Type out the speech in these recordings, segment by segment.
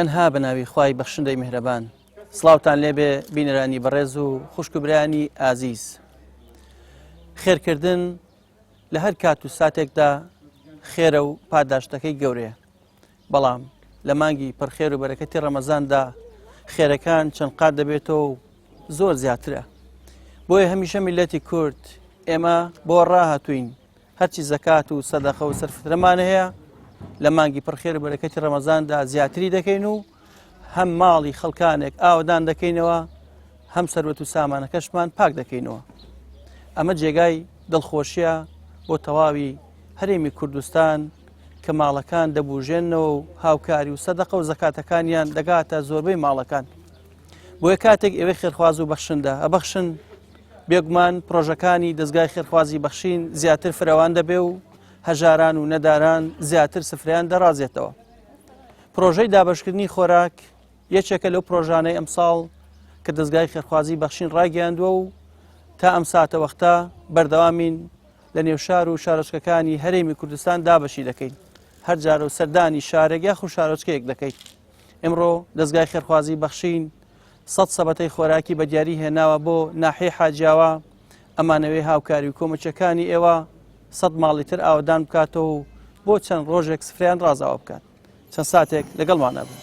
تەنها بەناوی خوای بەخشندەی میهرەبان سڵاوتان لێبێ بینەرانی بەڕێز و خوشکبرانی ئازیز. خێرکردن لە هەر کات و ساتێکدا خێرە و پاداشتەکەی گەورەیە، بەڵام لە مانگی پڕخێر و بەرەکەتی ڕەمەزاندا خێرەکان چەند قات دەبێتەوە و زۆر زیاترە. بۆیە هەمیشە میلەتی کورد ئێمە بۆ ڕاهاتوین هەرچی زەکات و سەدەقە و سەرفترەمان هەیە لە مانگی پڕخێر و بەرەکەتی ڕەمەزاندا زیاتری دەکەین و هەم ماڵی خەڵکانێک ئاوەدان دەکەینەوە، هەم سەروەت و سامانەکەشمان پاک دەکەینەوە. ئەمە جێگای دڵخۆشیە بۆ تەواوی هەرێمی کوردستان کە ماڵەکان دەبوژێنەوە و هاوکاری و سەدەقە و زەکاتەکانیان دەگاتە زۆربەی ماڵەکان. بۆیە کاتێک ئێوەی خێرخواز و بەخشندە ئەبەخشن، بێگومان پرۆژەکانی دەستگای خێرخوازی بەخشین زیاتر فراوان دەبێ و هەژاران و نەداران زیاتر سفریان دەڕازێتەوە. پرۆژەی دابەشکردنی خۆراک یەکێکە لەو پرۆژانەی ئەمساڵ کە دەستگای خێرخوازی بەخشین ڕاگەیاندووە و تا ئەم ساتە وەختە بەردەوامین لە نێو شار و شارۆچکەکانی هەرێمی کوردستان دابەشی دەکەین. هەر جارە و سەردانی شارێک یاخو شارۆچکەیەک دەکەیت. ئێمڕۆ دەستگای خێرخوازی بەخشین 100 سەبەتەی خۆراکی بە دیاری هێناوە بۆ ناحیەی حاجیاوە، ئەمانەوەی هاوکاری و کۆمەچەکانی ئێوە 100 ماڵی تر ئاوەدان بکاتەوە و بۆ چەند ڕۆژێک سفریان ڕازاوە بکات. چەند ساتێک لەگەڵمانە بوو.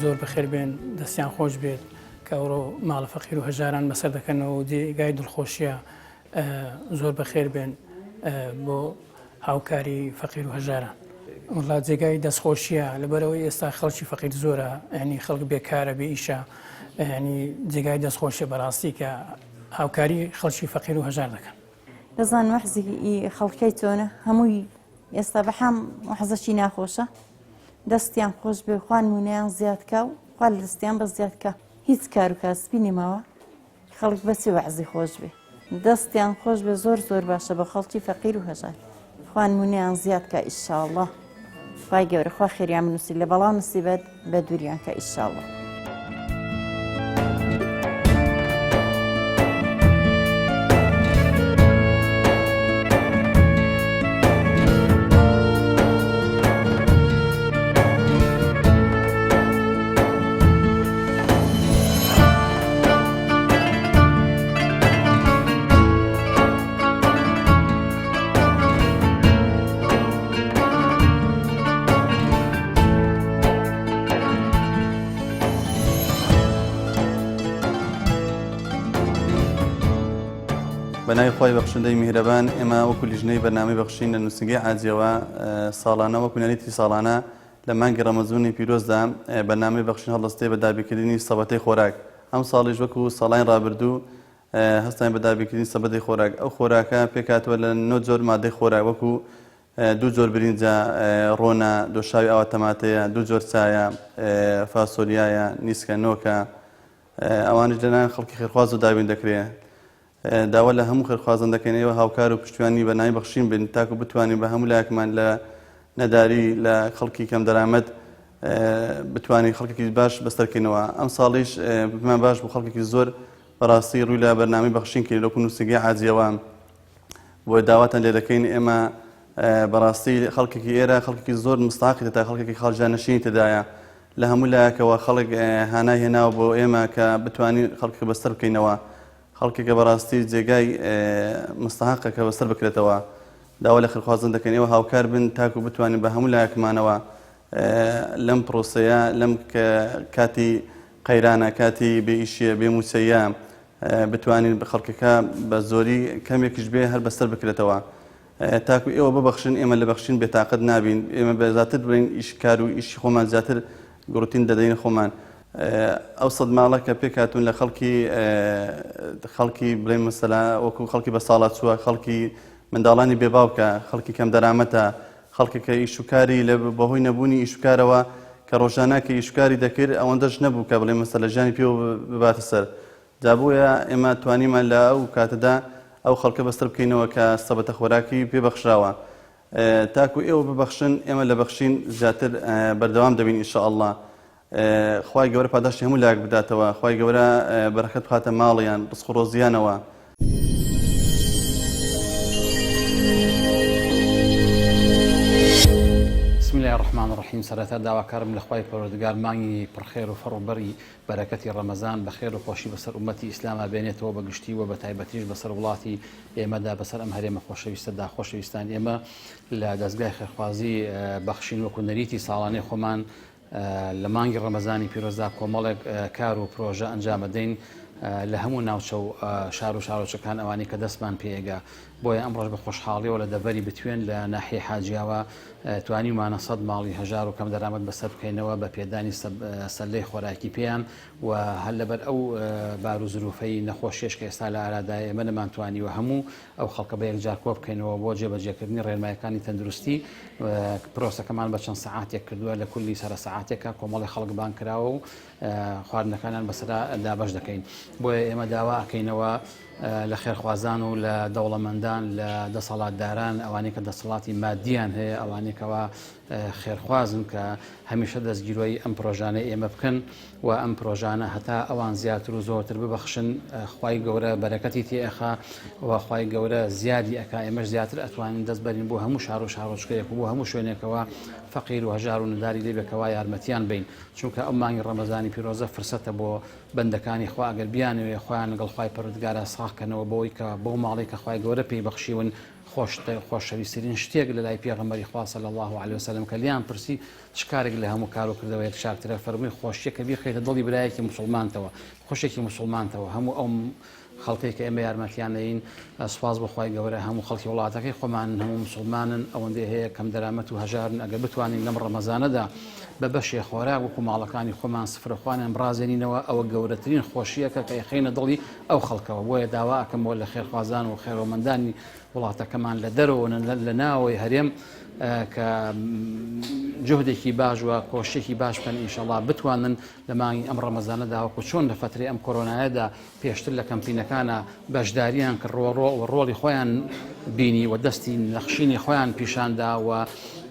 زۆر بەخێر بێن، دەستیان خۆش بێت کە ئەوڕۆ ماڵە فەقیر و هەژاران بەسەر دەکەنەوە و جێگای دڵخۆشیە. زۆر بەخێر بێن بۆ هاوکاری فەقیر و هەژاران. وڵا جێگای دەستخۆشیە لەبەرەوەی ئێستا خەڵکی فەقیر زۆرە، ینی خەڵک بێکارە بێ ئیشە، ینی جێگای دەستخۆشیە بەڕاستی کە هاوکاری خەڵکی فەقیر و هەژار دەکەن. دەزان وەحزی خەڵکەی تۆنە هەمووی ئێستا بەحام وەحزەکی ناخۆشە، دەستیان خۆش بێ، خوان مونیان زیادکە و خوا لە دەستیان بە زیادکە، هیچ کار و کاسبی نێماوە خەڵک بەچی وەحزی خۆش بێ، دەستیان خۆش بێ، زۆر زۆر باشە بە خەڵکی فەقیر و هەژار. خوان مونیان زیادکە ئیشاءڵڵا، خوای گەورە خوا خێریان بنووسی لە بەڵام نسیبەت بە دووریان کە ئیشاءڵڵا. بەناوی خۆی بەخشندەی میهرەبان ئێمە وەکو لیژنەی بەرنامەی بەخشین لە نووسنگی عاجیەوە ساڵانە وەکو نەریتی ساڵانە لە مانگی ڕەمەزوونی پیرۆزدا بەرنامەی بەخشین هەڵدەستێ بە دابینکردنی سەبەتەی خۆراک. ئەم ساڵیش وەکو ساڵانی ڕابردوو هەستان بە دابینکردنی سەبەتەی خۆراک. ئەو خۆراکە پێکاتوە لە 9 جۆر مادەی خۆراک وەکو 2 جۆر برینجە، ڕۆنە، دۆشاوی ئاوا تەماتەیە، 2 جۆر چایە، فاسۆلیایە، نیسکە نۆکە، ئەوانش لەلایەن خەڵکی خێرخواز و دابین دەکرێت. داوا لە هەموو خێرخوازەندەکەنەوە هاوکار و پشتیوانی بەناوی بەخشین بن تاکو بتوانین بە هەموو لایەکمان لە نەداری لە خەڵکی کەم دەرامەت بتوانین خەڵکێکی باش بەستەرکەینەوە. ئەم ساڵیش بمان باش بۆ خەڵکێکی زۆر بەڕاستی ڕووی لە بەرنامەی بەخشین کرد لەکو نووسنگی عاجیەوە. بۆ داواتان لێ دەکەین ئێمە بەڕاستی خەڵکێکی ئێرە خەڵکێکی زۆر مستحقی تا خەڵکێکی خەڵجانشینی تدایە لە هەموو لایەکەوە خەڵک هانای هێناوە بۆ ئێمە کە بتوانین خەڵکی بەستەر بکەینەوە. خەڵکێکە بەڕاستی جێگای مستحقە کە بەسەر بکرێتەوە. داوا لە خێرخوازن دەکەین ئێوە هاوکار بن تاکو بتوانین بە هەموو لایەکمانەوە لەم پرۆسەیە لەم کاتی قەیرانە، کاتی بێئیشیە، بێموچەیە بتوانین بە خەڵکەکە بە زۆری کەمێکیش بێ هەر بەسەر بکرێتەوە. تاکو ئێوە ببەخشن ئێمە لە بەخشین بێتاقەت نابین، ئێمە بە زیاتر بڵین ئیشکار و ئیشی خۆمان زیاتر گروتین دەدەین خۆمان. ئەو سەد ماڵە کە پێکاتون لە خەڵکی بڵێن مەسەلا وەکو خەڵکی بە ساڵات چووە، خەڵکی منداڵانی بێباوکە، خەڵکی کەم دەرامەتە، خەڵکێکە ئیشوکاری لە بەهۆی نەبوونی ئیشوکارەوە کە ڕۆژانە کە ئیشکاری دەکرد ئەوەندەش نەبوو کە بڵێ مەسەلە ژیانی پێ بباتە سەر جابووە ئێمە توانیمان لە ئەو کاتەدا ئەو خەڵکە بەستر بکەینەوە کە سەبەتە خۆراکی پێبەخشراوە تاکو ئێوە ببەخشن ئێمە لە بەخشین زیاتر بەردەوام دەبین ئینشاءالله خوای گەورە پاداشتی هەموو لایەک بداتەوە خوای گەورە بەرەکەت بخاتە ماڵیان ڕزق و ڕۆزیانەوە. بسم الله الرحمن الرحيم سرەتا داواکارم لە خوای پەروەردگار مانگی پڕخێر و فەڕوبەری بەرەکەتی ڕەمەزان بەخێر و خۆشی بەسەر ئومەتی ئیسلامە بێنێتەوە بە گشتی و بە تایبەتیش بەسەر وڵاتی ئێمەدا بەسەر ئەم هەرێمە خۆشەویستەدا خۆشەویستان ئێمە لە دەستگای خێرخوازی بەخشین وەکو نەریتی ساڵانەی خۆمان لە مانگی ڕەمەزانی پیرۆزدا کۆمەڵێک کار و پرۆژە ئەنجام دەین لە هەموو ناوچە و شار و شارۆچەکان ئەوانی کە دەستمان پێیەگا بۆیە ئەمڕۆژ بە خۆشحاڵیەوە لە دەبەری بتوێن لە ناحیە حاجیاوە توانیمانە 100 ماڵی هەژار و کەم دەرامەت بەسەر بکەینەوە بە پێدانی سەلەی خۆراکی پێیان و هەر لەبەر ئەو بار و زروفەی نەخۆشیش کە ئێستا لە ئارادای ئێمە نەمانتوانیوە هەموو ئەو خەڵکە بە یەکجار کۆ بکەینەوە بۆ جێبەجێکردنی ڕێنمایەکانی تەندروستی پرۆسەکەمان بە چەند سەعاتێک کردووە لە کولی سەرە سەعاتێکە کۆمەڵی خەڵک بان کراوە و خواردنەکانیان بەسەرا دابەش دەکەین بۆیە ئێمە داوا ئەکەینەوە لە خێرخوازان و لە دەوڵەمەندان لە دەسەڵاتداران ئەوانەی کە دەسەڵاتی مادیان هەیە ئەوانێکەوە خێرخوازن کە هەمیشە دەستگیرۆی ئەم پرۆژانەی ئێمە بکەن و ئەم پرۆژانە هەتا ئەوان زیاتر و زۆرتر ببەخشن خوای گەورە بەرەکەتی تێئەخا و خوای گەورە زیادی ئەکا ئێمەش زیاتر ئەتوانین دەست بەرین بۆ هەموو شار و شارۆچکەیەک و بۆ هەموو شوێنێکەوە فەقیر و هەژار و نداری لێبێکەوە یارمەتیان بین چونکە ئەم مانگی ڕەمەزانی پیرۆزە فرسەتە بۆ بەندەکانی خوا ئەگەر بیانوێ خۆیان لەگەڵ خوای پەروەردگارە ساغکەنەوە بۆی کە بۆ ماڵی کە خوای گەورە پێی بەخشیون خۆشەویستترین شتێک لە لای پێغەمبەری خوا صلی الله علیه وسلم کە لیان پرسی چ کارێک لە هەموو کار و کردەوەیەک شارترە فەرمووی خۆشیەکە بیخەیتە دڵی برایەکی موسڵمانتەوە خۆشێکی موسڵمانتەوە هەموو ئەو خەڵکی کە ئێمە یارمەتیانەین سوپاس بەخوای گەورە هەموو خەڵکی وڵاتەکەی خۆمان هەموو موسڵمانن ئەوەندەی هەیە کەم دەرامەت و هەژارن ئەگەر بتوانین لەم ڕەمەزانەدا بە بەشێ خۆراک وەکو ماڵەکانی خۆمان سفرەخوانیان بڕازێنینەوە ئەوە گەورەترین خۆشیەکە کە یەخینە دڵی ئەو خەڵکەوە بۆیە داوا ئەکەمەوە لە خێرخوازان و خێرەوەمەندانی وڵاتەکەمان لە دەرەوە لە ناوەی هەرێم کە جهدێکی باش و کۆشتێکی باش بکەن ئینشەڵڵا بتوانن لە مانگی ئەم ڕەمەزانەدا وەکو چۆن لە فترەی ئەم کۆرۆنایەدا پێشتر لە کەمپینەکانە بەشداریان کە ڕۆڵی خۆیان بینی و دەستی نەخشینی خۆیان پیشاندا و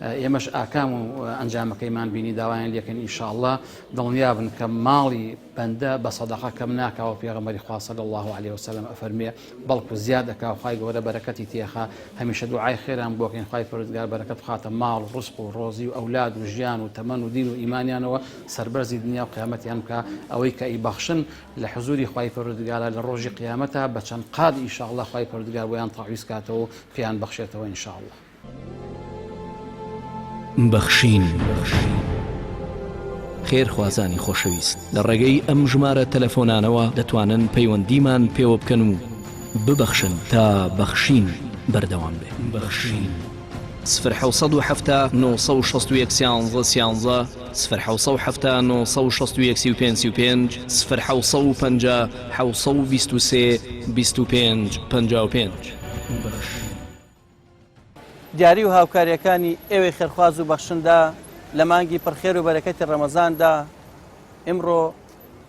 ئێمەش ئاکام و ئەنجامەکەیمان بینی داوایان لێکن ئینشاءالله دڵنیابن کە ماڵی بەندە بە سەدەقە کەم ناکەوە پێغەمبەری خوا صلی الله علیه وسلم ئەفەرمێ بەڵکو زیاد دەکا خوای گەورە بەرەکەتی تێخا هەمیشە دوعای خێران بۆکەین خوای پەروەردگار بەرەکەت بخاتە ماڵ و ڕزق و ڕۆزی و ئەولاد و ژیان و تەمەن و دین و ئیمانیانەوە سەربەرزی دنیا و قیامەتیان بکە ئەوەی کە ئیبەخشن لە حزوری خوای پەروەردگارە لە ڕۆژی قیامەتە بە چەند قاد ئینشاءالله خوای پەروەردگار بۆیان تەعویض کاتەوە و پێیان بەخشێتەوە ئینشاءالله. بەخشین خێرخوازانی خۆشەویست لە ڕێگەی ئەم ژمارە تەلەفۆنانەوە دەتوانن پەیوەندیمان پێوە بکەن و ببەخشن تا بەخشین بەردەوام بێ. بەخشین 1970 961 13 13 1970 961 35 1950 723 25 55. دیاری و هاوکاریەکانی ئێوەی خێرخواز و بەخشندا لە مانگی پڕخێر و بەرەکەتی ڕەمەزاندا ئمڕۆ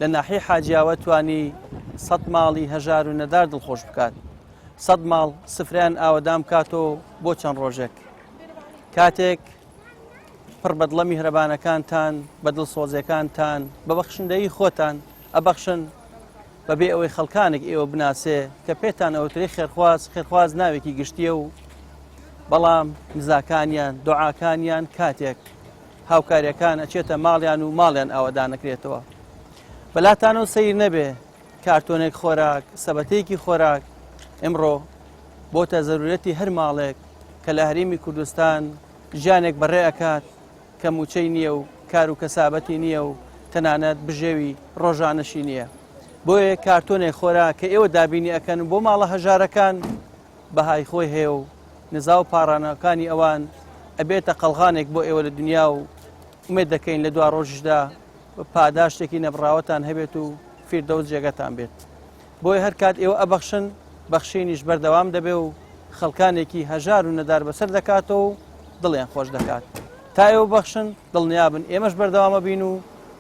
لە ناحیە حاجیاوە توانی 100 ماڵی هەژار و نەدار دڵخۆش بکات 100 ماڵ سفریان ئاوەدام کاتەوە بۆ چەند ڕۆژێک کاتێک پڕ بەدڵە میهرەبانەکانتان بە دڵسۆزیەکانتان بە بەخشندەیی خۆتان ئەبەخشن بەبێ ئەوەی خەڵکانێک ئێوە بناسێ کە پێتان ئەوتری خێرخواز ناوێکی گشتیە و بەڵام نزاکانیان دوعاکانیان کاتێک هاوکاریەکان ئەچێتە ماڵیان و ماڵیان ئاوەدانەکرێتەوە بەلاتانەوە سەیر نەبێ کارتۆنێک خۆراک سەبەتەیەکی خۆراک ئەمڕۆ بۆتە زەرورەتی هەر ماڵێک کە لە هەرێمی کوردستان ژیانێک بەڕێ ئەکات کە موچەی نییە و کار و کەسابەتی نییە و تەنانەت بژێوی ڕۆژانەشی نییە بۆیە کارتۆنێک خۆراک کە ئێوە دابینی ئەکەن بۆ ماڵە هەژارەکان بەهای خۆی هەیە و نزا و پارانەکانی ئەوان ئەبێتە قەڵغانێک بۆ ئێوە لە دنیا و ئومێد دەکەین لە دوا ڕۆژشدا پاداشتێکی نەبڕاوەتان هەبێت و فیردەوس جێگەتان بێت بۆیە هەر کات ئێوە ئەبەخشن بەخشینیش بەردەوام دەبێ و خەڵکانێکی هەژار و نەدار بەسەر دەکاتەوە و دڵیان خۆش دەکات تا ئێوە بەخشن دڵنیابن ئێمەش بەردەوامە بین و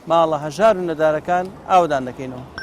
ماڵە هەژار و نەدارەکان ئاودان دەکەینەوە.